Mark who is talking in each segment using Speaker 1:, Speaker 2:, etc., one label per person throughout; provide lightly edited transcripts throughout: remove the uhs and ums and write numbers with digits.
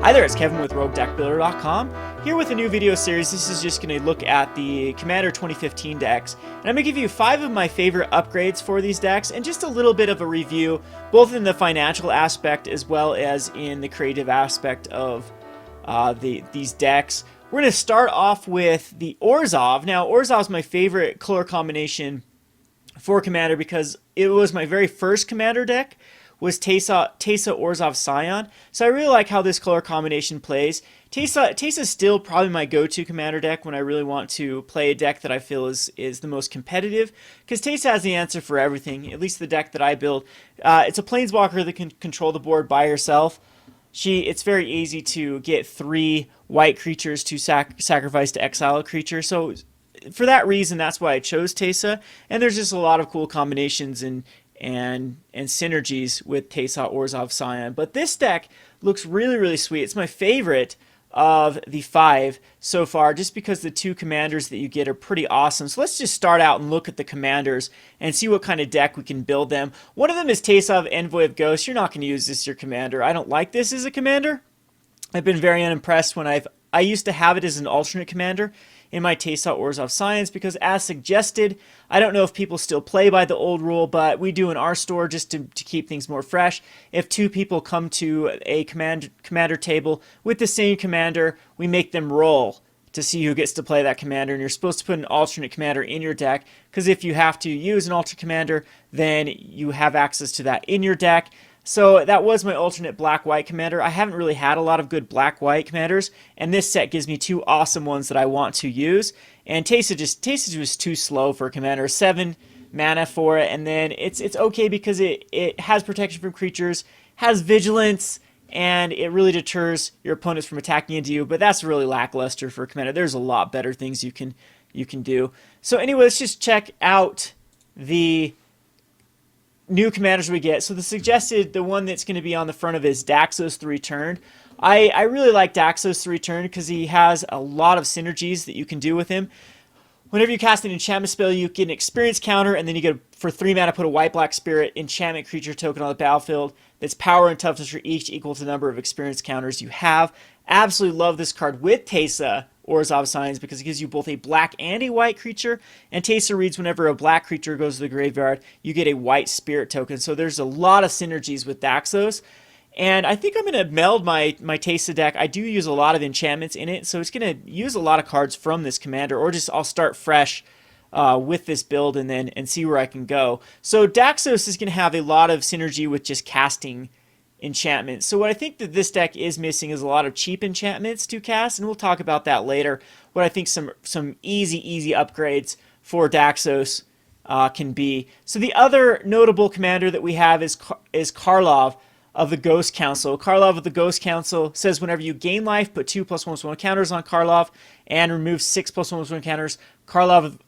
Speaker 1: Hi there, it's Kevin with RogueDeckBuilder.com, here with a new video series. This is just going to look at the Commander 2015 decks, and I'm going to give you 5 of my favorite upgrades for these decks, and just a little bit of a review, both in the financial aspect as well as in the creative aspect of these decks. We're going to start off with the Orzhov. Now, Orzhov is my favorite color combination for Commander because it was my very first Commander deck, was Teysa Orzhov Scion. So I really like how this color combination plays. Teysa is still probably my go-to Commander deck when I really want to play a deck that I feel is the most competitive, because Teysa has the answer for everything, at least the deck that I build. It's a Planeswalker that can control the board by herself. It's very easy to get 3 white creatures to sacrifice to exile a creature. So for that reason, that's why I chose Teysa. And there's just a lot of cool combinations and synergies with Teysa Orzhov Scion. But this deck looks really, really sweet. It's my favorite of the 5 so far, just because the 2 commanders that you get are pretty awesome. So let's just start out and look at the commanders and see what kind of deck we can build them. One of them is Teysa Envoy of Ghosts. You're not going to use this as your commander. I don't like this as a commander. I've been very unimpressed when I used to have it as an alternate commander in my Teysa Orzhov Scions, because as suggested, I don't know if people still play by the old rule, but we do in our store just to keep things more fresh. If 2 people come to a commander table with the same commander, we make them roll to see who gets to play that commander, and you're supposed to put an alternate commander in your deck, because if you have to use an alternate commander, then you have access to that in your deck. So that was my alternate black-white commander. I haven't really had a lot of good black-white commanders, and this set gives me 2 awesome ones that I want to use. And Teysa just too slow for a commander. 7 mana for it, and then it's okay because it has protection from creatures, has vigilance, and it really deters your opponents from attacking into you. But that's really lackluster for a commander. There's a lot better things you can do. So anyway, let's just check out the new commanders we get. So the one that's going to be on the front of is Daxos the Returned. I really like Daxos the Returned because he has a lot of synergies that you can do with him. Whenever you cast an enchantment spell, you get an experience counter, and then you get, for 3 mana, put a white-black spirit enchantment creature token on the battlefield that's power and toughness for each equal to the number of experience counters you have. Absolutely love this card with Teysa Orzhov Scions because it gives you both a black and a white creature, and Teysa reads whenever a black creature goes to the graveyard, you get a white spirit token. So there's a lot of synergies with Daxos, and I think I'm going to meld my Teysa deck. I do use a lot of enchantments in it, so it's going to use a lot of cards from this commander, or just I'll start fresh with this build and see where I can go. So Daxos is going to have a lot of synergy with just casting enchantments. So what I think that this deck is missing is a lot of cheap enchantments to cast, and we'll talk about that later. What I think some easy upgrades for Daxos can be. So the other notable commander that we have is Karloff of the Ghost Council. Karloff of the Ghost Council says whenever you gain life, put 2+1/+1 counters on Karloff and remove 6+1/+1 counters. Karloff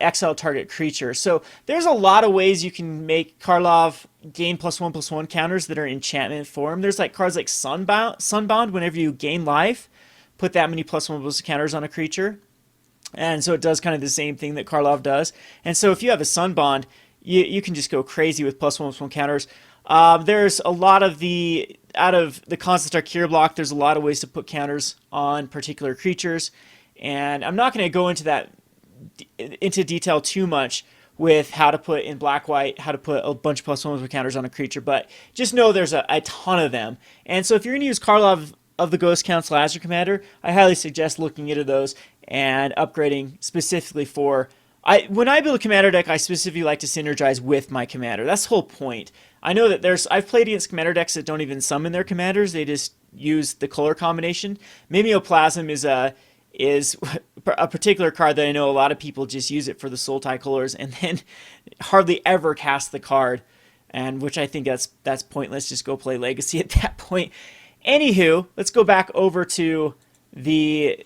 Speaker 1: exile target creature. So there's a lot of ways you can make Karloff gain +1/+1 counters that are enchantment form. There's like cards like Sunbound. Whenever you gain life, put that many +1/+1 counters on a creature, and so it does kind of the same thing that Karloff does. And so if you have a Sunbound, you can just go crazy with +1/+1 counters. There's a lot of out of the Constant Arcure block, there's a lot of ways to put counters on particular creatures, and I'm not going to go into detail too much with how to put in black-white, how to put a bunch of +1/+1 counters on a creature, but just know there's a ton of them. And so if you're going to use Karloff of the Ghost Council as your commander, I highly suggest looking into those and upgrading specifically for... when I build a commander deck, I specifically like to synergize with my commander. That's the whole point. I know that I've played against commander decks that don't even summon their commanders. They just use the color combination. Mimeoplasm is a particular card that I know a lot of people just use it for the Sultai colors and then hardly ever cast the card, and which I think that's pointless. Just go play Legacy at that point. Anywho, let's go back over to the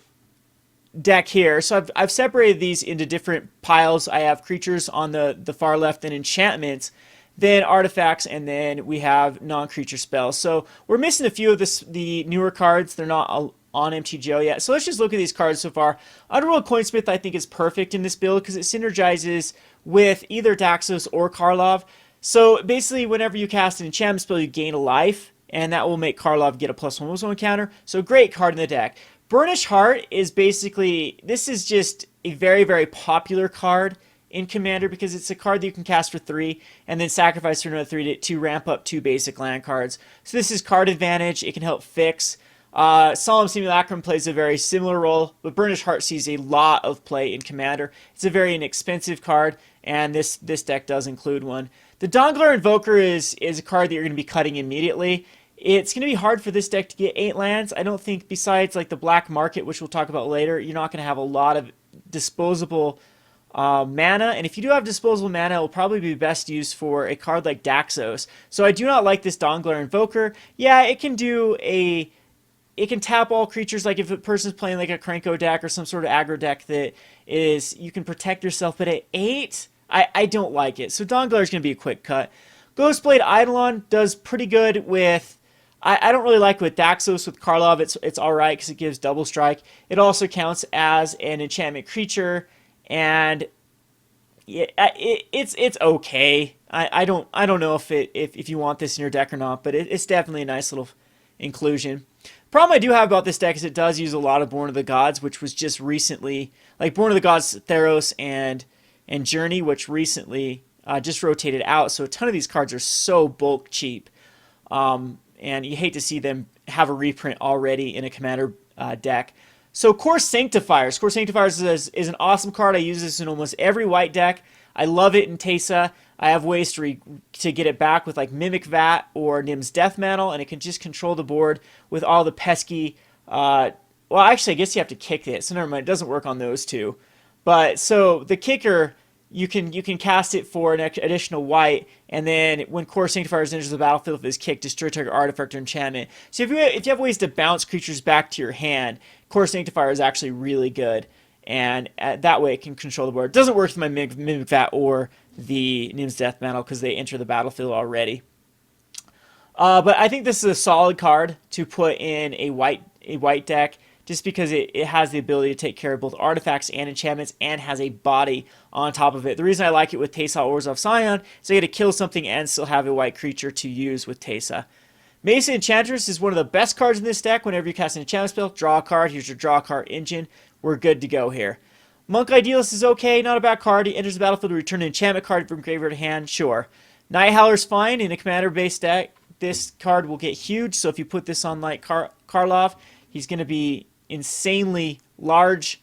Speaker 1: deck here. So I've separated these into different piles. I have creatures on the far left, and enchantments, then artifacts, and then we have non-creature spells. So we're missing a few of the newer cards. They're not on MTGO yet. So let's just look at these cards so far. Underworld Coinsmith I think is perfect in this build because it synergizes with either Daxos or Karloff. So basically whenever you cast an enchantment spell, you gain a life. and that will make Karloff get a +1/+1 counter. So great card in the deck. Burnish Heart is basically, this is just a very, very popular card in Commander because it's a card that you can cast for 3 and then sacrifice for another 3 to ramp up 2 basic land cards. So this is card advantage. It can help fix. Solemn Simulacrum plays a very similar role, but Burnish Heart sees a lot of play in Commander. It's a very inexpensive card, and this deck does include one. The Donglar Invoker is a card that you're going to be cutting immediately. It's going to be hard for this deck to get 8 lands. I don't think, besides like the black market, which we'll talk about later, you're not going to have a lot of disposable mana. And if you do have disposable mana, it will probably be best used for a card like Daxos. So I do not like this Donglar Invoker. Yeah, it can do a... It can tap all creatures, like if a person's playing like a Krenko deck or some sort of aggro deck that is, you can protect yourself, but at 8, I don't like it. So Donglar is going to be a quick cut. Ghostblade Eidolon does pretty good with, I don't really like with Daxos. With Karloff, it's alright because it gives double strike. It also counts as an enchantment creature, and it's okay. I don't know if you want this in your deck or not, but it's definitely a nice little inclusion. Problem I do have about this deck is it does use a lot of Born of the Gods, which was just recently, like Born of the Gods, Theros, and Journey, which recently just rotated out. So a ton of these cards are so bulk cheap, and you hate to see them have a reprint already in a Commander deck. So Core Sanctifiers. Core Sanctifiers is an awesome card. I use this in almost every white deck. I love it in Teysa. I have ways to get it back with like Mimic Vat or Nim's Death Mantle, and it can just control the board with all the pesky... well, actually, I guess you have to kick it, so never mind. It doesn't work on those two. But, so, the kicker, you can cast it for an additional white, and then when Core Sanctifiers enters the battlefield with his kick, destroy target artifact or enchantment. So if you have ways to bounce creatures back to your hand, Core Sanctifier is actually really good. And that way it can control the board. It doesn't work with my Mimic Vat or the Nim's Death Mantle because they enter the battlefield already. But I think this is a solid card to put in a white deck just because it has the ability to take care of both artifacts and enchantments and has a body on top of it. The reason I like it with Teysa Orzhov Scion is I get to kill something and still have a white creature to use with Teysa. Mesa Enchantress is one of the best cards in this deck. Whenever you cast an enchantment spell, draw a card. Here's your draw card engine. We're good to go here. Monk Idealist is okay, not a bad card. He enters the battlefield to return an enchantment card from graveyard to hand, sure. Night Howler's fine in a Commander-based deck. This card will get huge, so if you put this on like Karloff, he's going to be insanely large.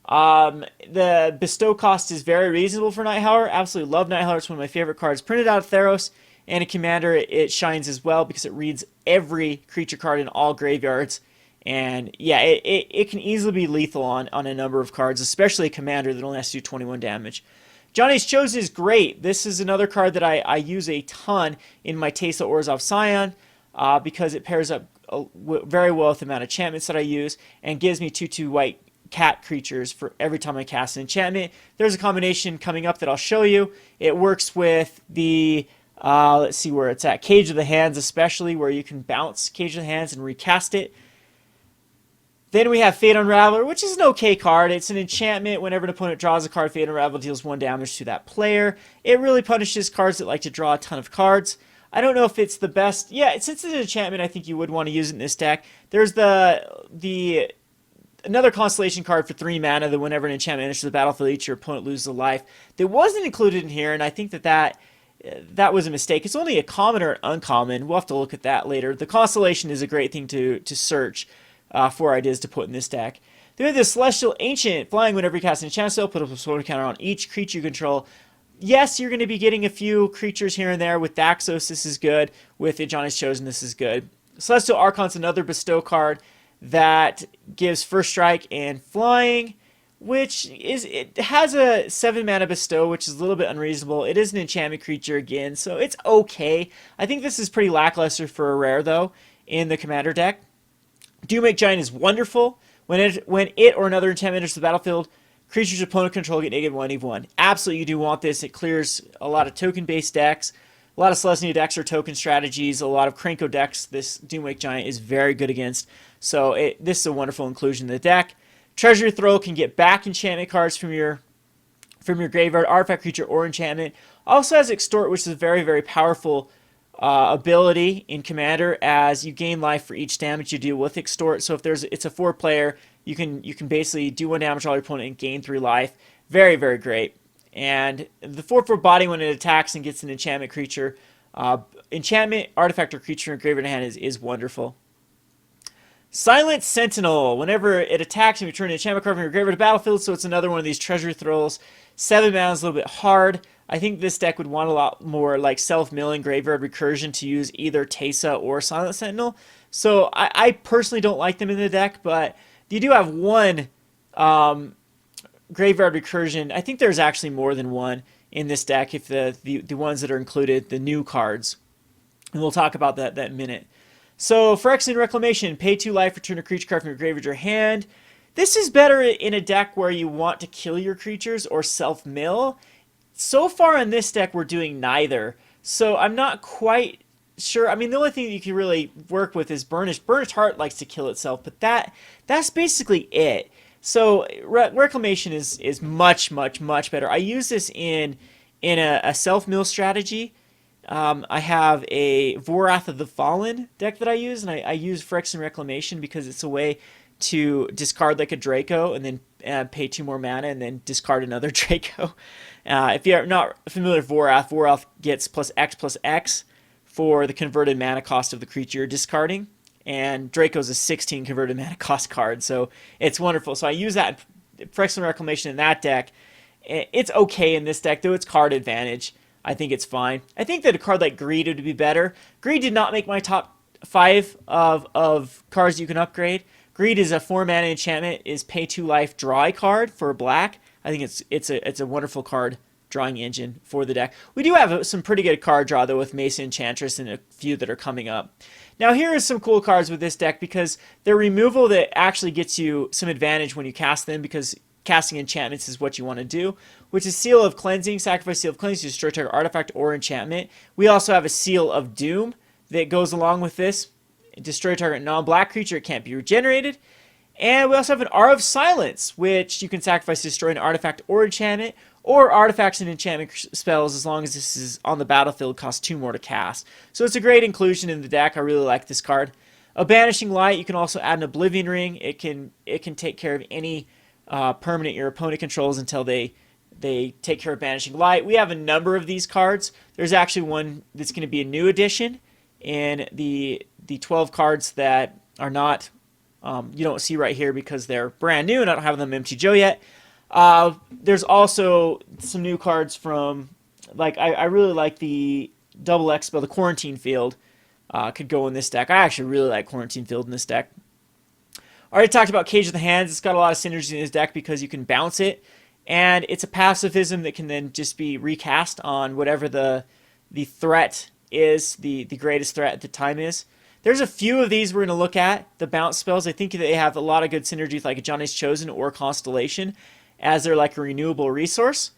Speaker 1: The bestow cost is very reasonable for Night Howler. Absolutely love Night Howler. It's one of my favorite cards. Printed out of Theros, and a Commander, it shines as well because it reads every creature card in all graveyards. And yeah, it can easily be lethal on a number of cards, especially a Commander that only has to do 21 damage. Johnny's Chosen is great. This is another card that I use a ton in my Teysa Orzhov Scion because it pairs up very well with the amount of enchantments that I use and gives me 2/2 white cat creatures for every time I cast an enchantment. There's a combination coming up that I'll show you. It works with the... let's see where it's at. Cage of the Hands especially, where you can bounce Cage of the Hands and recast it. Then we have Fate Unraveler, which is an okay card. It's an enchantment. Whenever an opponent draws a card, Fate Unraveler deals 1 damage to that player. It really punishes cards that like to draw a ton of cards. I don't know if it's the best. Yeah, since it's an enchantment, I think you would want to use it in this deck. There's another Constellation card for 3 mana that whenever an enchantment enters the battlefield, each your opponent loses a life. That wasn't included in here, and I think that was a mistake. It's only a common or an uncommon. We'll have to look at that later. The Constellation is a great thing to search for ideas to put in this deck. Then we have the Celestial Ancient. Flying whenever you cast an enchantment spell, put up a sword counter on each creature you control. Yes, you're going to be getting a few creatures here and there. With Daxos, this is good. With Johnny's Chosen, this is good. Celestial Archon's another bestow card that gives first strike and flying, which it has a 7 mana bestow, which is a little bit unreasonable. It is an enchantment creature again, so it's okay. I think this is pretty lackluster for a rare, though, in the Commander deck. Doomwake Giant is wonderful. When it or another enchantment enters the battlefield, creatures your opponent control get -1/-1. Absolutely, you do want this. It clears a lot of token-based decks, a lot of Celestia decks or token strategies, a lot of Krenko decks. This Doomwake Giant is very good against. So this is a wonderful inclusion in the deck. Treasury Throw can get back enchantment cards from your graveyard, artifact creature, or enchantment. Also has Extort, which is a very, very powerful ability in Commander as you gain life for each damage you deal with Extort. So if it's a 4-player, you can basically do 1 damage to all your opponent and gain 3 life. Very, very great. And the 4/4 body, when it attacks and gets an enchantment creature, enchantment, artifact, or creature in graveyard hand is wonderful. Silent Sentinel. Whenever it attacks, you return an enchantment card from your graveyard to battlefield, so it's another one of these treasury throws. 7 mana is a little bit hard. I think this deck would want a lot more like self-milling graveyard recursion to use either Teysa or Silent Sentinel. So I personally don't like them in the deck, but you do have one graveyard recursion. I think there's actually more than one in this deck if the ones that are included, the new cards. And we'll talk about that in a minute. So Phyrexian Reclamation, pay 2 life, return a creature card from your graveyard to your hand. This is better in a deck where you want to kill your creatures or self-mill. So far in this deck, we're doing neither. So I'm not quite sure. I mean, the only thing that you can really work with is Burnish. Burnished Heart likes to kill itself, but that's basically it. So Reclamation is much, much, much better. I use this in a self-mill strategy. I have a Vorath of the Fallen deck that I use, and I use Phyrexian Reclamation because it's a way to discard like a Draco and then pay 2 more mana and then discard another Draco. If you're not familiar with Vorath gets +X for the converted mana cost of the creature you're discarding. And Draco's a 16 converted mana cost card, so it's wonderful. So I use that Phyrexian Reclamation in that deck. It's okay in this deck, though it's card advantage. I think it's fine. I think that a card like Greed would be better. Greed did not make my top 5 of cards you can upgrade. Greed is a 4-mana enchantment, is pay 2 life, draw a card for black. I think it's a wonderful card drawing engine for the deck. We do have some pretty good card draw, though, with Mesa Enchantress and a few that are coming up. Now, here are some cool cards with this deck because they're removal that actually gets you some advantage when you cast them, because casting enchantments is what you want to do, which is Seal of Cleansing. Sacrifice Seal of Cleansing to destroy target artifact or enchantment. We also have a Seal of Doom that goes along with this. Destroy target non-black creature. It can't be regenerated. And we also have an R of Silence, which you can sacrifice to destroy an artifact or enchantment, or artifacts and enchantment spells, as long as this is on the battlefield, costs 2 more to cast. So it's a great inclusion in the deck. I really like this card. A Banishing Light, you can also add an Oblivion Ring. It can take care of any permanent your opponent controls until they take care of Banishing Light. We have a number of these cards. There's actually one that's going to be a new addition in the 12 cards that are not, you don't see right here because they're brand new and I don't have them MTG yet. There's also some new cards from, like, I really like the double X spell, the Quarantine Field. Could go in this deck. I actually really like Quarantine Field in this deck. Already talked about Cage of the Hands. It's got a lot of synergy in this deck because you can bounce it, and it's a pacifism that can then just be recast on whatever the threat is, the greatest threat at the time is. There's a few of these we're going to look at, the bounce spells. I think they have a lot of good synergy with like Johnny's Chosen or Constellation, as they're like a renewable resource.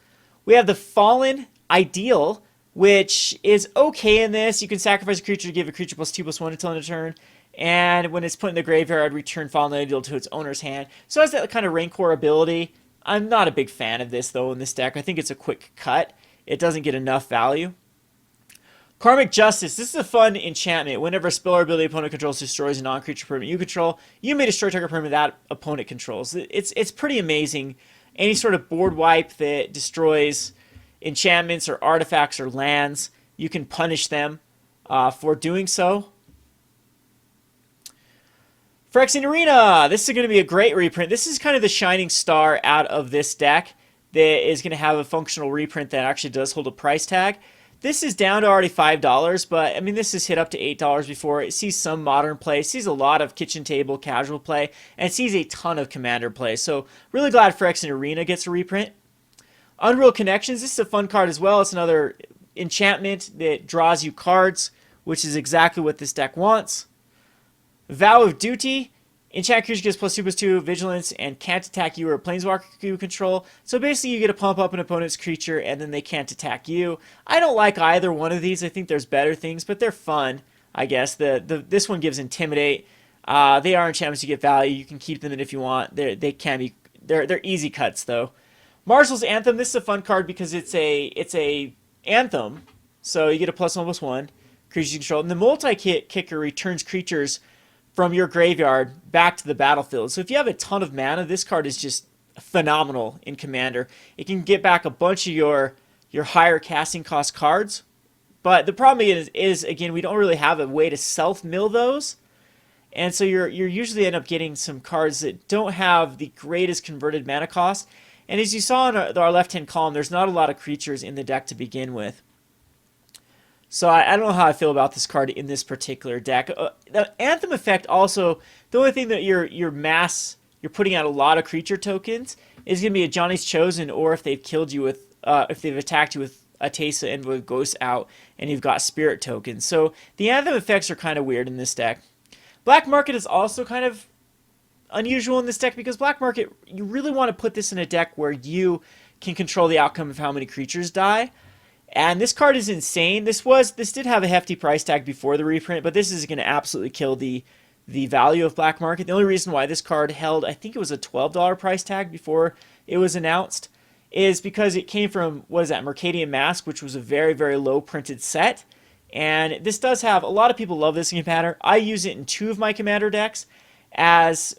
Speaker 1: We have the Fallen Ideal, which is okay in this. You can sacrifice a creature to give a creature +2/+1 until end of turn. And when it's put in the graveyard, return Fallen Ideal to its owner's hand. So it has that kind of Rancor ability. I'm not a big fan of this, though, in this deck. I think it's a quick cut. It doesn't get enough value. Karmic Justice. This is a fun enchantment. Whenever a spell or ability opponent controls destroys a non-creature permanent you control, you may destroy target permanent that opponent controls. It's pretty amazing. Any sort of board wipe that destroys enchantments or artifacts or lands, you can punish them for doing so. Phyrexian Arena. This is going to be a great reprint. This is kind of the shining star out of this deck that is going to have a functional reprint that actually does hold a price tag. This is down to already $5, but I mean, this has hit up to $8 before. It sees some modern play, it sees a lot of kitchen table casual play, and it sees a ton of commander play. So really glad Phyrexian Arena gets a reprint. Unreal Connections. This is a fun card as well. It's another enchantment that draws you cards, which is exactly what this deck wants. Vow of Duty. Enchant creature gets +2/+2 vigilance and can't attack you or a planeswalker you control. So basically you get to pump up an opponent's creature and then they can't attack you. I don't like either one of these. I think there's better things, but they're fun, I guess. This one gives Intimidate. They are enchantments you get value. You can keep them in if you want. They're easy cuts though. Marshals Anthem. This is a fun card because it's a anthem. So you get a +1/+1. creatures you control. And the multi-kicker returns creatures from your graveyard back to the battlefield. So if you have a ton of mana, this card is just phenomenal in Commander. It can get back a bunch of your higher casting cost cards. But the problem is again, we don't really have a way to self-mill those. And so you're usually end up getting some cards that don't have the greatest converted mana cost. And as you saw in our left-hand column, there's not a lot of creatures in the deck to begin with. So I don't know how I feel about this card in this particular deck. The Anthem effect also, the only thing that you're putting out a lot of creature tokens is going to be a Johnny's Chosen, or if they've killed you with, if they've attacked you with a Teysa and with Ghost out, and you've got Spirit tokens. So the Anthem effects are kind of weird in this deck. Black Market is also kind of unusual in this deck because Black Market, you really want to put this in a deck where you can control the outcome of how many creatures die. And this card is insane. This did have a hefty price tag before the reprint, but this is going to absolutely kill the value of Black Market. The only reason why this card held, I think it was a $12 price tag before it was announced, is because it came from, what is that, Mercadian Mask, which was a very, very low printed set. And this does have, a lot of people love this in Commander. I use it in 2 of my Commander decks, as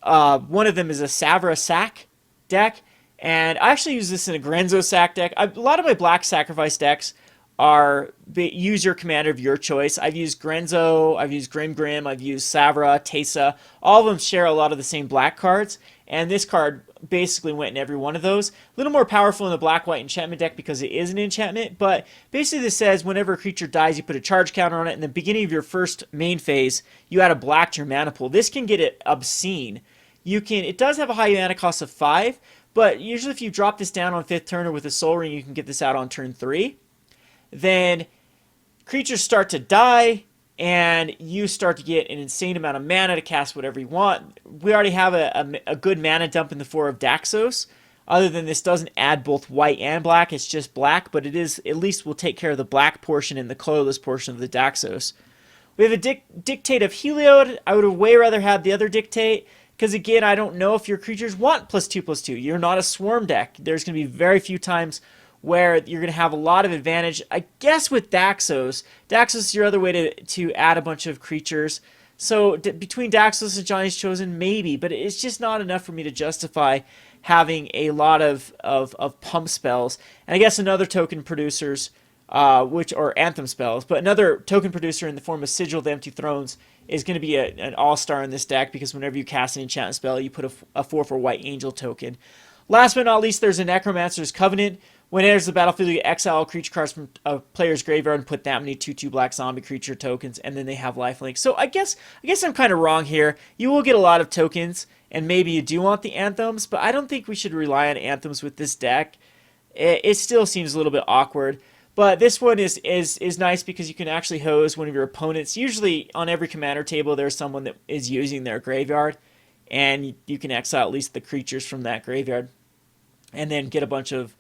Speaker 1: one of them is a Savra Sack deck, and I actually use this in a Grenzo Sack deck. A lot of my Black Sacrifice decks use your commander of your choice. I've used Grenzo, I've used Grim, I've used Savra, Teysa. All of them share a lot of the same black cards, and this card basically went in every one of those. A little more powerful in the black-white enchantment deck because it is an enchantment, but basically this says whenever a creature dies, you put a charge counter on it. In the beginning of your first main phase, you add a black to your mana pool. This can get it obscene. It does have a high mana cost of 5, but usually if you drop this down on 5th turn or with a Soul Ring, you can get this out on turn 3. Then creatures start to die, and you start to get an insane amount of mana to cast whatever you want. We already have a good mana dump in the form of Daxos. Other than this doesn't add both white and black, it's just black, but it is at least will take care of the black portion and the colorless portion of the Daxos. We have a Dictate of Heliod. I would have way rather had the other Dictate, because again, I don't know if your creatures want +2/+2. You're not a swarm deck. There's going to be very few times where you're going to have a lot of advantage. I guess with Daxos is your other way to add a bunch of creatures. So between Daxos and Johnny's Chosen, maybe, but it's just not enough for me to justify having a lot of pump spells. And I guess another token producers, or Anthem spells, but another token producer in the form of Sigil of the Empty Thrones is going to be an all-star in this deck, because whenever you cast an enchantment spell, you put a 4/4 white angel token. Last but not least, there's a Necromancer's Covenant. When it enters the battlefield, you exile creature cards from a player's graveyard and put that many 2/2 black zombie creature tokens, and then they have lifelink. So I guess I'm kind of wrong here. You will get a lot of tokens, and maybe you do want the Anthems, but I don't think we should rely on Anthems with this deck. It still seems a little bit awkward. But this one is nice because you can actually hose one of your opponents. Usually on every commander table, there's someone that is using their graveyard, and you can exile at least the creatures from that graveyard, and then get a bunch of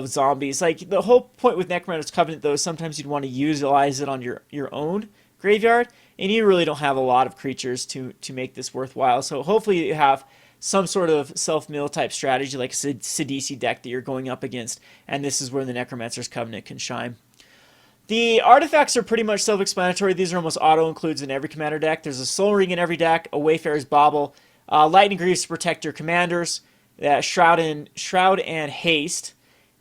Speaker 1: zombies. Like, the whole point with Necromancer's Covenant, though, is sometimes you'd want to utilize it on your own graveyard, and you really don't have a lot of creatures to make this worthwhile. So hopefully you have some sort of self-mill type strategy, like a Sidisi deck that you're going up against, and this is where the Necromancer's Covenant can shine. The artifacts are pretty much self-explanatory. These are almost auto-includes in every commander deck. There's a Soul Ring in every deck, a Wayfarer's Bauble, Lightning Greaves to protect your commanders, Shroud and Haste,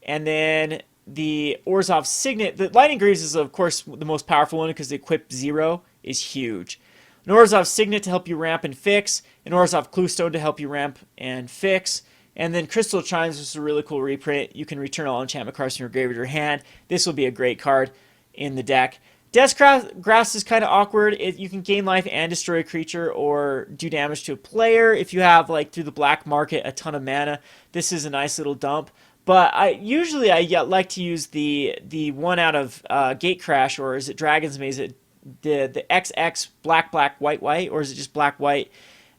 Speaker 1: and then the Orzhov Signet. The Lightning Greaves is, of course, the most powerful one because the equip 0 is huge. An Orzhov Signet to help you ramp and fix, an Orzhov Cluestone to help you ramp and fix, and then Crystal Chimes, which is a really cool reprint. You can return all enchantment cards from your graveyard to your hand. This will be a great card in the deck. Death's Grasp is kind of awkward. You can gain life and destroy a creature or do damage to a player. If you have, like, through the black market, a ton of mana, this is a nice little dump. But I like to use the one out of Gatecrash, or is it Dragon's Maze? The XX black white, or is it just black white?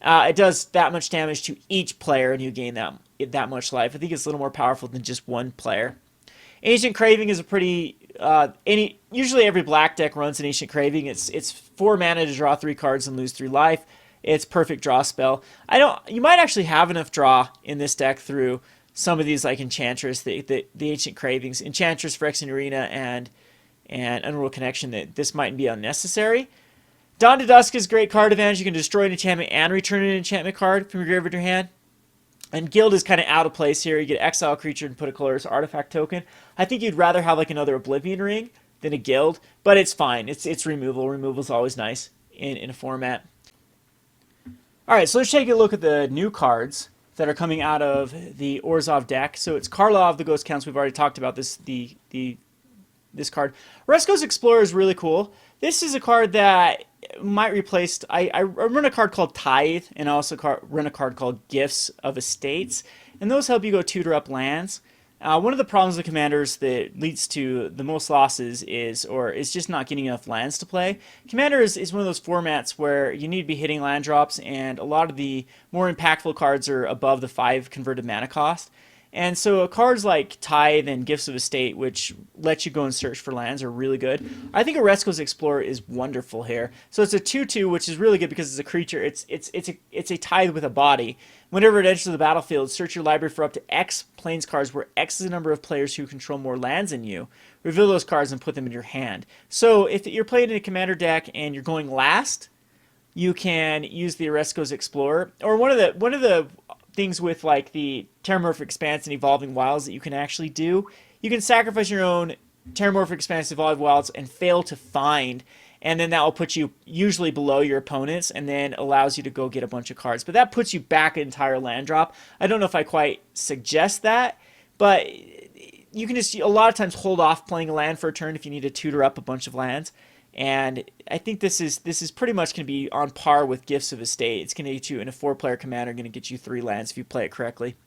Speaker 1: It does that much damage to each player, and you gain that much life. I think it's a little more powerful than just one player. Ancient Craving is a pretty usually every black deck runs an Ancient Craving. It's 4 mana to draw 3 cards and lose 3 life. It's perfect draw spell. You might actually have enough draw in this deck through some of these, like Enchantress, the Ancient Cravings, Enchantress, Phyrexian Arena, and Unreal Connection that this might be unnecessary. Dawn to Dusk is great card advantage. You can destroy an enchantment and return an enchantment card from your graveyard to your hand. And Guild is kind of out of place here. You get exile a creature and put a colorless artifact token. I think you'd rather have like another Oblivion Ring than a Guild, but it's fine. It's removal. Removal is always nice in a format. All right, so let's take a look at the new cards that are coming out of the Orzhov deck. So it's Karloff, the Ghost Counts. We've already talked about this. This card. Resco's Explorer is really cool. This is a card that might replace... I run a card called Tithe, and I also run a card called Gifts of Estates, and those help you go tutor up lands. One of the problems with Commanders that leads to the most losses is just not getting enough lands to play. Commander is one of those formats where you need to be hitting land drops, and a lot of the more impactful cards are above the 5 converted mana cost. And so cards like Tithe and Gifts of Estate, which let you go and search for lands, are really good. I think Resco's Explorer is wonderful here. So it's a 2/2, which is really good because it's a creature. It's a Tithe with a body. Whenever it enters the battlefield, search your library for up to X Plains cards, where X is the number of players who control more lands than you. Reveal those cards and put them in your hand. So if you're playing in a Commander deck and you're going last, you can use the Resco's Explorer. Or one of the things with like the Terramorphic Expanse and Evolving Wilds that you can actually do, you can sacrifice your own Terramorphic Expanse, Evolving Wilds, and fail to find, and then that will put you usually below your opponents, and then allows you to go get a bunch of cards. But that puts you back an entire land drop. I don't know if I quite suggest that, but you can just a lot of times hold off playing a land for a turn if you need to tutor up a bunch of lands. And I think this is pretty much going to be on par with Gifts of Estate. It's going to get you in a 4-player commander, going to get you 3 lands if you play it correctly.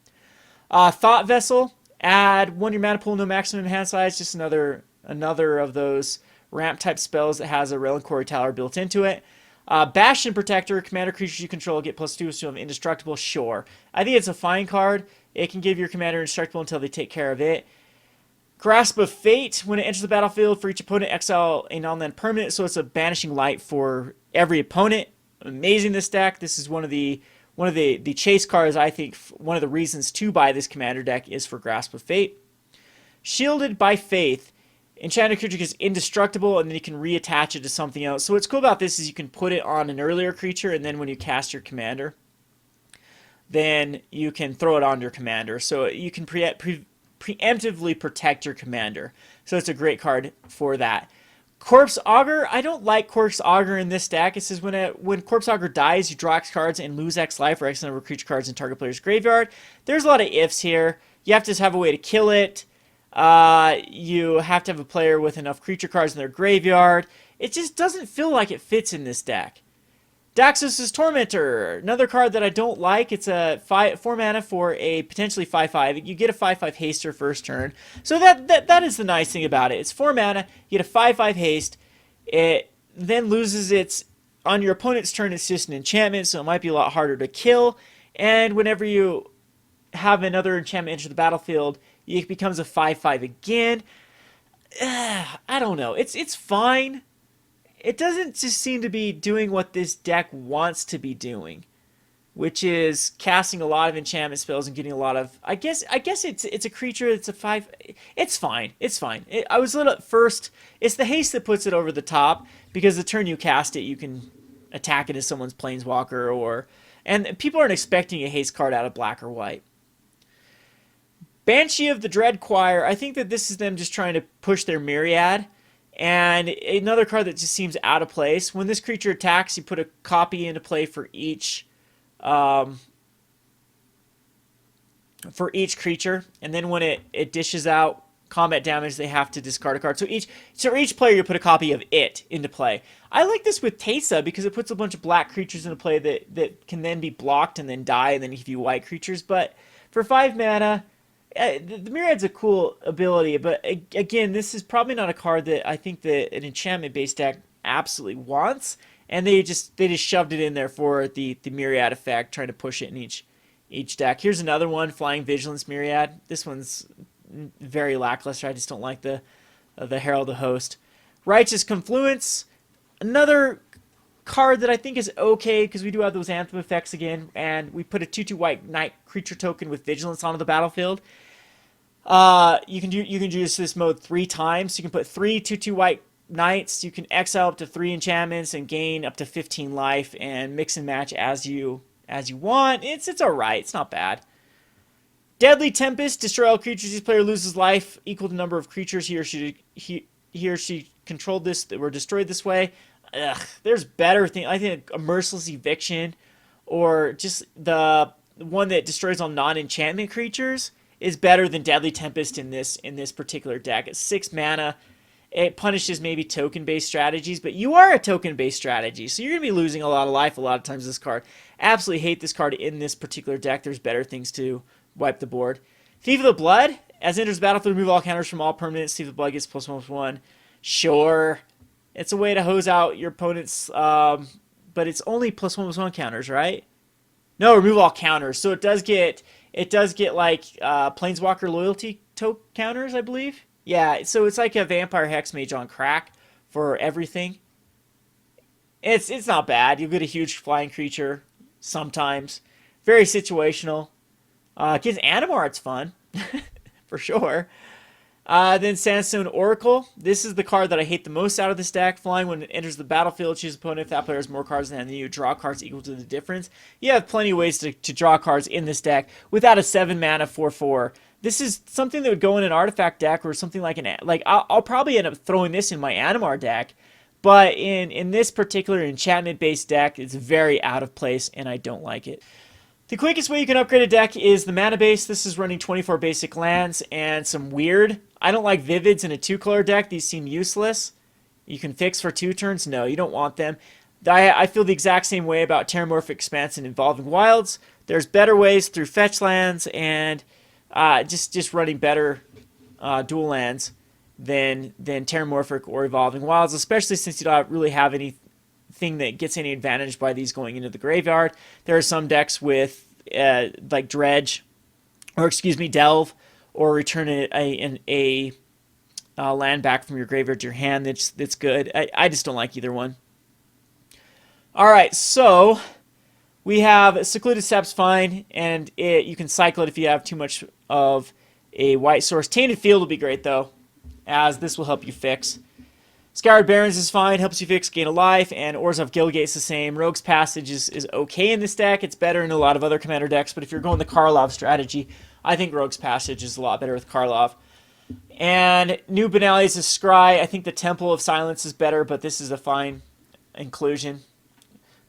Speaker 1: Thought Vessel, add 1 to your mana pool, no maximum hand size. Just another of those ramp type spells that has a Reliquary Tower built into it. Bastion Protector, commander creatures you control get +2, so you have indestructible. Sure, I think it's a fine card. It can give your commander indestructible until they take care of it. Grasp of Fate, when it enters the battlefield, for each opponent, exile a non-land permanent, so it's a banishing light for every opponent. Amazing, this deck. This is one of the chase cards. I think one of the reasons to buy this commander deck is for Grasp of Fate. Shielded by Faith, enchanted creature is indestructible, and then you can reattach it to something else. So what's cool about this is you can put it on an earlier creature, and then when you cast your commander, then you can throw it on your commander. So you can preemptively protect your commander. So it's a great card for that. Corks Augur, I don't like Corks Augur in this deck. It says when Corks Augur dies, you draw X cards and lose X life or X number of creature cards in target player's graveyard. There's a lot of ifs here. You have to have a way to kill it. You have to have a player with enough creature cards in their graveyard. It just doesn't feel like it fits in this deck. Daxos' Tormentor, another card that I don't like. It's a 4 mana for a potentially 5/5. You get a 5/5 haste your first turn. So that is the nice thing about it. It's 4 mana, you get a 5/5 haste. It then loses its, on your opponent's turn, it's just an enchantment, so it might be a lot harder to kill. And whenever you have another enchantment enter the battlefield, it becomes a 5/5 again. I don't know. It's fine. It doesn't just seem to be doing what this deck wants to be doing, which is casting a lot of enchantment spells and getting a lot of... I guess it's a creature. It's a 5... It's fine. It's fine. I was a little at first... It's the haste that puts it over the top, because the turn you cast it, you can attack it as someone's Planeswalker, or... And people aren't expecting a haste card out of black or white. Banshee of the Dread Choir. I think that this is them just trying to push their Myriad. And another card that just seems out of place. When this creature attacks, you put a copy into play for each creature. And then when it dishes out combat damage, they have to discard a card. So each player, you put a copy of it into play. I like this with Teysa because it puts a bunch of black creatures into play that can then be blocked and then die and then give you white creatures. But for 5 mana... the Myriad's a cool ability, but again, this is probably not a card that I think that an enchantment-based deck absolutely wants, and they just shoved it in there for the Myriad effect, trying to push it in each deck. Here's another one, Flying Vigilance Myriad. This one's very lackluster. I just don't like the Herald of Host. Righteous Confluence, another card that I think is okay because we do have those Anthem effects again, and we put a 2/2 white knight creature token with Vigilance onto the battlefield. You can use this mode 3 times. You can put 3 2/2 white knights. You can exile up to 3 enchantments and gain up to 15 life and mix and match as you want. It's alright. It's not bad. Deadly Tempest. Destroy all creatures. Each player loses life equal to the number of creatures he or she controlled this that were destroyed this way. Ugh, there's better things. I think a Merciless Eviction, or just the one that destroys all non-enchantment creatures, is better than Deadly Tempest in this particular deck. It's 6 mana. It punishes maybe token-based strategies, but you are a token-based strategy, so you're going to be losing a lot of life a lot of times with this card. Absolutely hate this card in this particular deck. There's better things to wipe the board. Thief of the Blood. As it enters the battlefield, remove all counters from all permanents. Thief of the Blood gets +1/+1. Sure. It's a way to hose out your opponent's, but it's only +1/+1 counters, right? No, remove all counters. So it does get like Planeswalker loyalty counters, I believe. Yeah, so it's like a Vampire Hexmage on crack for everything. It's not bad. You'll get a huge flying creature sometimes. Very situational. Gives Animar, it's fun. For sure. Then Sandstone Oracle. This is the card that I hate the most out of this deck. Flying when it enters the battlefild, choose an opponent. If that player has more cards than you, draw cards equal to the difference. You have plenty of ways to draw cards in this deck without a 7 mana 4/4. This is something that would go in an artifact deck or something like I'll probably end up throwing this in my Animar deck. But in this particular enchantment-based deck, it's very out of place, and I don't like it. The quickest way you can upgrade a deck is the mana base. This is running 24 basic lands and some weird. I don't like Vivids in a 2-color deck. These seem useless. You can fix for 2 turns. No, you don't want them. I feel the exact same way about Terramorphic Expanse and Evolving Wilds. There's better ways through fetch lands and just running better dual lands than Terramorphic or Evolving Wilds, especially since you don't really have anything that gets any advantage by these going into the graveyard. There are some decks with like Dredge, or excuse me, Delve, or return a land back from your graveyard to your hand. That's good. I just don't like either one. All right, so we have Secluded Steppes, fine, and you can cycle it if you have too much of a white source. Tainted Field will be great though, as this will help you fix. Scoured Barrens is fine, helps you fix, gain a life, and Orzhov Guildgate's the same. Rogue's Passage is okay in this deck. It's better in a lot of other commander decks, but if you're going the Karloff strategy, I think Rogue's Passage is a lot better with Karloff. And New Banali's is Scry. I think the Temple of Silence is better, but this is a fine inclusion.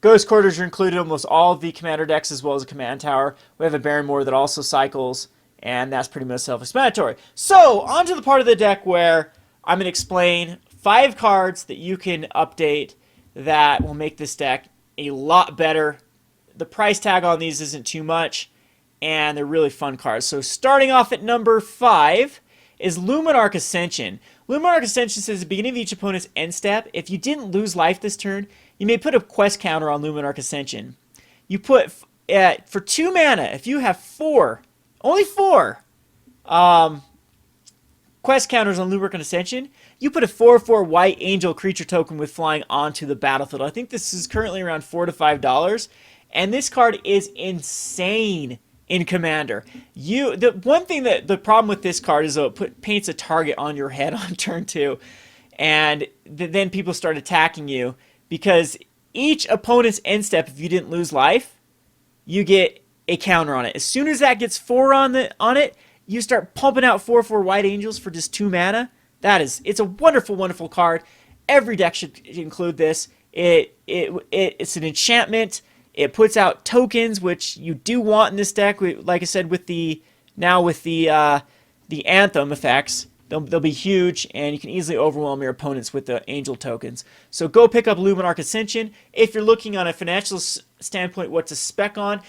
Speaker 1: Ghost Quarters are included in almost all of the commander decks, as well as a command tower. We have a Baron Moor that also cycles, and that's pretty much self-explanatory. So, on to the part of the deck where I'm going to explain 5 cards that you can update that will make this deck a lot better. The price tag on these isn't too much, and they're really fun cards. So starting off at number 5 is Luminarch Ascension. Luminarch Ascension says at the beginning of each opponent's end step, if you didn't lose life this turn, you may put a quest counter on Luminarch Ascension. You put, for 2 mana, if you have 4, only 4, quest counters on Luminarch Ascension, you put a 4/4 white angel creature token with flying onto the battlefield. I think this is currently around $4 to $5, and this card is insane in Commander. The problem with this card is it paints a target on your head on turn 2, and then people start attacking you because each opponent's end step, if you didn't lose life, you get a counter on it. As soon as that gets 4 on it, you start pumping out 4/4 white angels for just 2 mana. It's a wonderful, wonderful card. Every deck should include this. It's an enchantment. It puts out tokens, which you do want in this deck. Like I said, with the Anthem effects, they'll be huge, and you can easily overwhelm your opponents with the angel tokens. So go pick up Luminarch Ascension. If you're looking on a financial standpoint, what to spec on,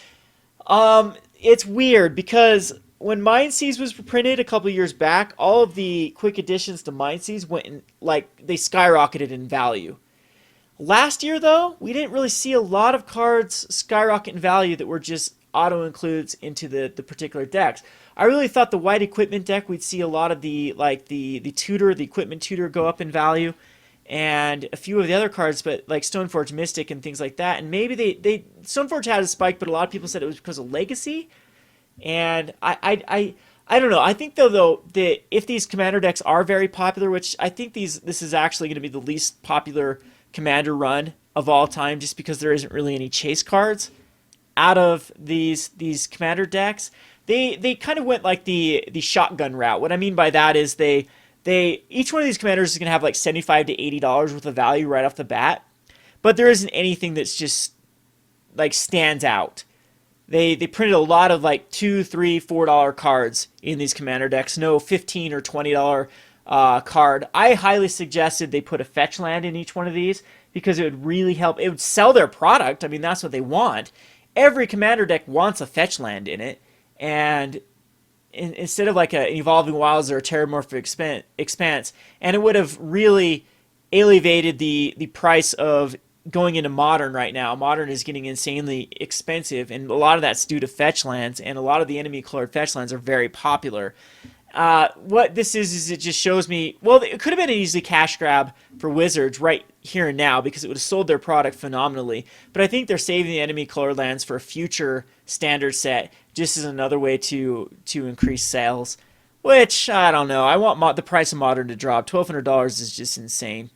Speaker 1: it's weird because when Mindseas was printed a couple years back, all of the quick additions to Mindseas went in, they skyrocketed in value. Last year, though, we didn't really see a lot of cards skyrocket in value that were just auto-includes into the particular decks. I really thought the white equipment deck, we'd see a lot of the tutor, the equipment tutor go up in value, and a few of the other cards, but like Stoneforge Mystic and things like that. And maybe Stoneforge had a spike, but a lot of people said it was because of Legacy. And I I don't know. I think though that if these commander decks are very popular, which I think this is actually going to be the least popular commander run of all time, just because there isn't really any chase cards out of these commander decks. They kind of went like the shotgun route. What I mean by that is they each one of these commanders is going to have like $75 to $80 worth of value right off the bat, but there isn't anything that's just like stands out. They printed a lot of like $2, $3, $4 cards in these commander decks. No $15 or $20 card. I highly suggested they put a fetch land in each one of these because it would really help. It would sell their product. I mean, that's what they want. Every commander deck wants a fetch land in it, and instead of like an Evolving Wilds or a Terramorphic Expanse, and it would have really elevated the price of going into Modern right now. Modern is getting insanely expensive, and a lot of that's due to fetch lands, and a lot of the enemy colored fetch lands are very popular. What this is it just shows me, well, it could have been an easy cash grab for Wizards right here and now because it would have sold their product phenomenally, but I think they're saving the enemy colored lands for a future standard set just as another way to increase sales, which, I don't know. I want the price of Modern to drop. $1,200 is just insane.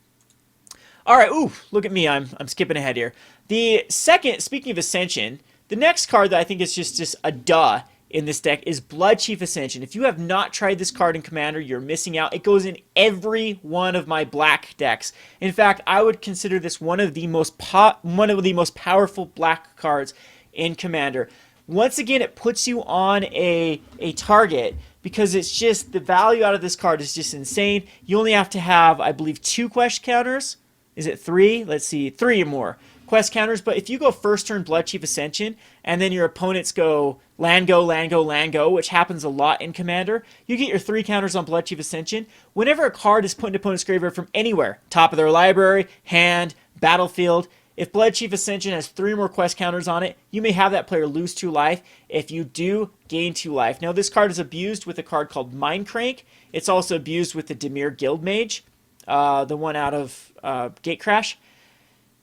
Speaker 1: All right, ooh, look at me. I'm skipping ahead here. The second, speaking of Ascension, the next card that I think is just a duh in this deck is Bloodchief Ascension. If you have not tried this card in Commander, you're missing out. It goes in every one of my black decks. In fact, I would consider this one of the most powerful black cards in Commander. Once again, it puts you on a target because it's just the value out of this card is just insane. You only have to have, I believe, 2 quest counters. Is it 3? Let's see, 3 or more quest counters. But if you go first turn Bloodchief Ascension, and then your opponents go land go, land go, land go, which happens a lot in Commander, you get your 3 counters on Bloodchief Ascension. Whenever a card is put in opponent's graveyard from anywhere, top of their library, hand, battlefield, if Bloodchief Ascension has 3 or more quest counters on it, you may have that player lose 2 life. If you do, gain 2 life. Now, this card is abused with a card called Mindcrank. It's also abused with the Dimir Guildmage, the one out of Gatecrash.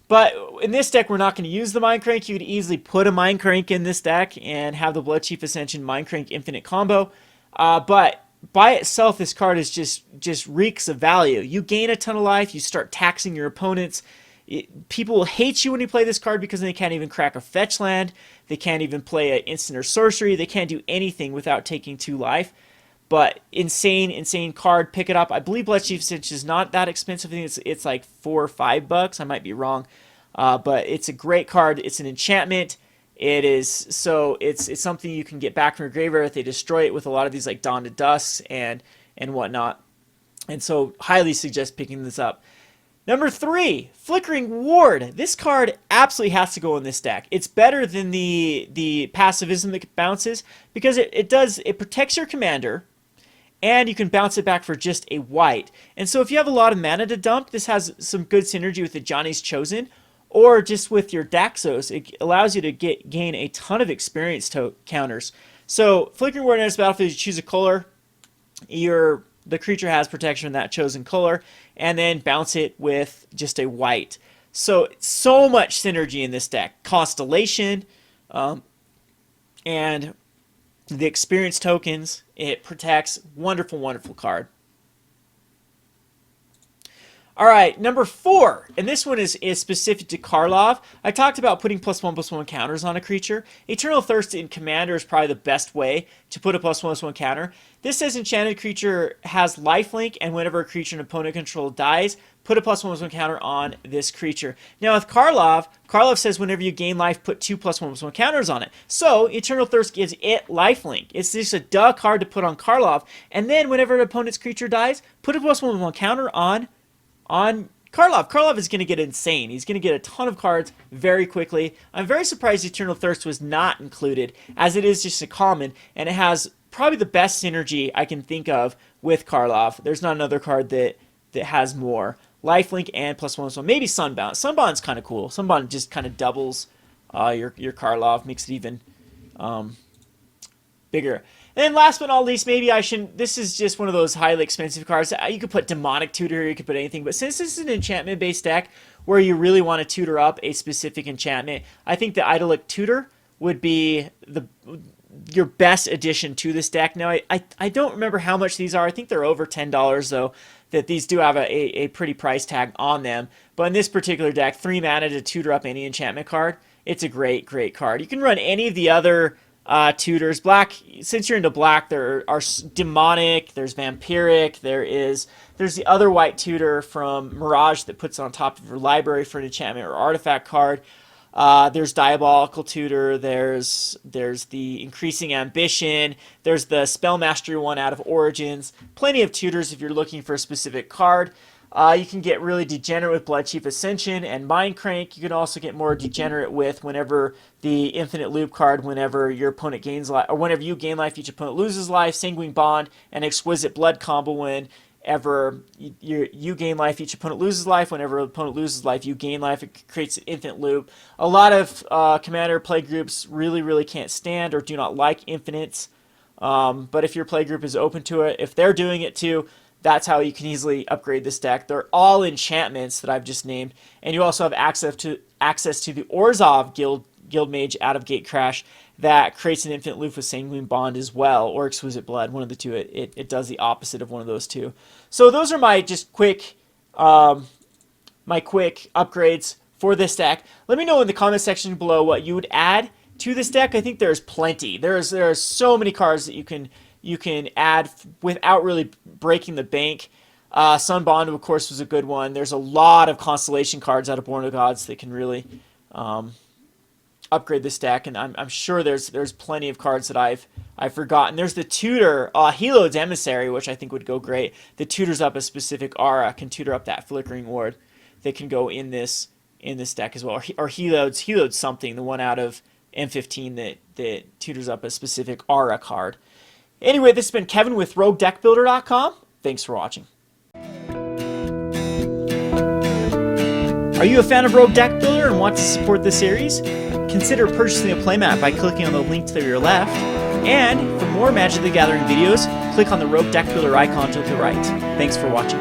Speaker 1: But in this deck, we're not going to use the Mindcrank. You could easily put a Mindcrank in this deck and have the Bloodchief Ascension Mindcrank Infinite combo. But by itself, this card is just reeks of value. You gain a ton of life. You start taxing your opponents. People will hate you when you play this card because they can't even crack a fetch land. They can't even play an instant or sorcery. They can't do anything without taking 2 life. But insane card. Pick it up. I believe Bloodchief Ascension is not that expensive. I think it's like $4 or $5. I might be wrong. But it's a great card. It's an enchantment. It's something you can get back from your graveyard if they destroy it with a lot of these like Dawn to Dusks and whatnot. And so highly suggest picking this up. Number 3, Flickering Ward. This card absolutely has to go in this deck. It's better than the passivism that bounces because it protects your commander, and you can bounce it back for just a white. And so if you have a lot of mana to dump, this has some good synergy with the Johnny's Chosen, or just with your Daxos. It allows you to gain a ton of experience counters. So Flickering Ward enters battlefield, you choose a color, the creature has protection in that chosen color, and then bounce it with just a white. So much synergy in this deck. Constellation, and the experience tokens. It protects. Wonderful, wonderful card. All right, number 4, and this one is specific to Karloff. I talked about putting +1/+1 counters on a creature. Eternal Thirst in Commander is probably the best way to put a +1/+1 counter. This says enchanted creature has lifelink, and whenever a creature an opponent control dies, put a +1/+1 counter on this creature. Now with Karloff says whenever you gain life, put 2 +1/+1 counters on it. So Eternal Thirst gives it lifelink. It's just a duh card to put on Karloff, and then whenever an opponent's creature dies, put a +1/+1 counter on Karloff. Karloff is going to get insane. He's going to get a ton of cards very quickly. I'm very surprised Eternal Thirst was not included, as it is just a common, and it has probably the best synergy I can think of with Karloff. There's not another card that has more. Lifelink and +1/+1. Maybe Sunbound. Sunbound's kind of cool. Sunbound just kind of doubles your Karloff, makes it even bigger. And then last but not least, maybe I shouldn't, this is just one of those highly expensive cards. You could put Demonic Tutor, you could put anything, but since this is an enchantment-based deck where you really want to tutor up a specific enchantment, I think the Idyllic Tutor would be your best addition to this deck. Now, I don't remember how much these are. I think they're over $10, though, that these do have a pretty price tag on them. But in this particular deck, 3 mana to tutor up any enchantment card. It's a great, great card. You can run any of the other tutors. Black, since you're into black, there are demonic, there's vampiric, there's the other white tutor from Mirage that puts on top of your library for an enchantment or artifact card. There's Diabolical Tutor, there's the Increasing Ambition, there's the Spell Mastery one out of Origins. Plenty of tutors if you're looking for a specific card. You can get really degenerate with Bloodchief Ascension and Mind Crank. You can also get more degenerate with whenever the Infinite Loop card, whenever your opponent gains life, or whenever you gain life, each opponent loses life. Sanguine Bond and Exquisite Blood combo whenever you gain life, each opponent loses life. Whenever an opponent loses life, you gain life. It creates an infinite loop. A lot of Commander play groups really can't stand or do not like infinites. But if your play group is open to it, if they're doing it too, that's how you can easily upgrade this deck. They're all enchantments that I've just named. And you also have access to the Orzhov Guild Mage out of Gatecrash that creates an infinite loop with Sanguine Bond as well, or Exquisite Blood, one of the two. It does the opposite of one of those two. So those are my just quick upgrades for this deck. Let me know in the comment section below what you would add to this deck. I think there's plenty. There are so many cards that you can add without really breaking the bank. Sun Bond, of course, was a good one. There's a lot of Constellation cards out of Born of Gods that can really upgrade this deck, and I'm sure there's plenty of cards that I've forgotten. There's the Tutor, Helo's Emissary, which I think would go great. The tutors up a specific aura, can tutor up that Flickering Ward that can go in this deck as well. Or Helo's something, the one out of M15 that tutors up a specific aura card. Anyway, this has been Kevin with RogueDeckBuilder.com. Thanks for watching. Are you a fan of Rogue Deck Builder and want to support the series? Consider purchasing a playmat by clicking on the link to your left. And for more Magic the Gathering videos, click on the Rogue Deck Builder icon to the right. Thanks for watching.